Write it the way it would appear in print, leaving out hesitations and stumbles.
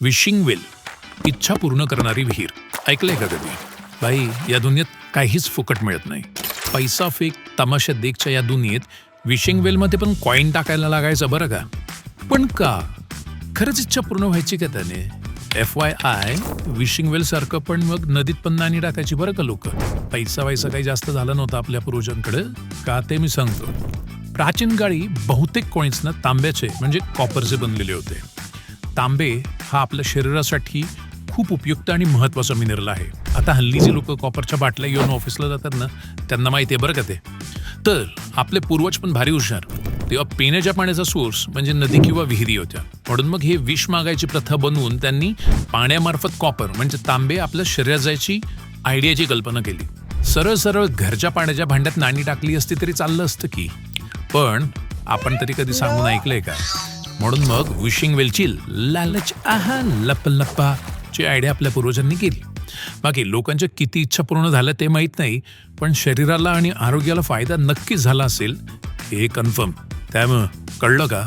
Wishing वेल, इच्छा पूर्ण करणारी विहीर. ऐकलंय का कधी? बाई, या दुनियेत काहीच फुकट मिळत नाही. पैसा फेक तमाशा देखच्या या दुनियेत विशिंग वेलमध्ये पण कॉईन टाकायला लागायचं बरं का. पण का? खरंच इच्छा पूर्ण व्हायची का त्याने? FYI, विशिंग वेल सारखं पण मग नदीत पण नाणी टाकायची बरं का लोक. पैसा वैसा काही जास्त झाला नव्हता आपल्या पूर्वजांकडे का ते मी सांगतो. प्राचीन काळी बहुतेक कॉईन्स ना तांब्याचे म्हणजे कॉपरचे बनलेले होते. तांबे हा आपल्या शरीरासाठी खूप उपयुक्त आणि महत्त्वाचा मिनरल आहे. आता हल्ली जे लोक कॉपरच्या बाटल्या घेऊन ऑफिसला जातात ना, त्यांना माहिती आहे बरं का ते. तर आपले पूर्वज पण भारी हुशार. तेव्हा पिण्याच्या पाण्याचा सोर्स म्हणजे नदी किंवा विहिरी होत्या. म्हणून मग हे विष मागायची प्रथा बनवून त्यांनी पाण्यामार्फत कॉपर म्हणजे तांबे आपल्या शरीरात जायची आयडियाची कल्पना केली. सरळ सरळ घरच्या पाण्याच्या भांड्यात नाणी टाकली असती तरी चाललं असतं की. पण आपण तरी कधी सांगून ऐकलंय का? म्हणून मग विशिंग वेलची लालच आहा लपलपा ची आयडिया आपल्या पूर्वजांनी केली. बाकी लोकांच्या किती इच्छा पूर्ण झाल्या ते माहीत नाही, पण शरीराला आणि आरोग्याला फायदा नक्कीच झाला असेल हे कन्फर्म. त्यामुळं कळलं का?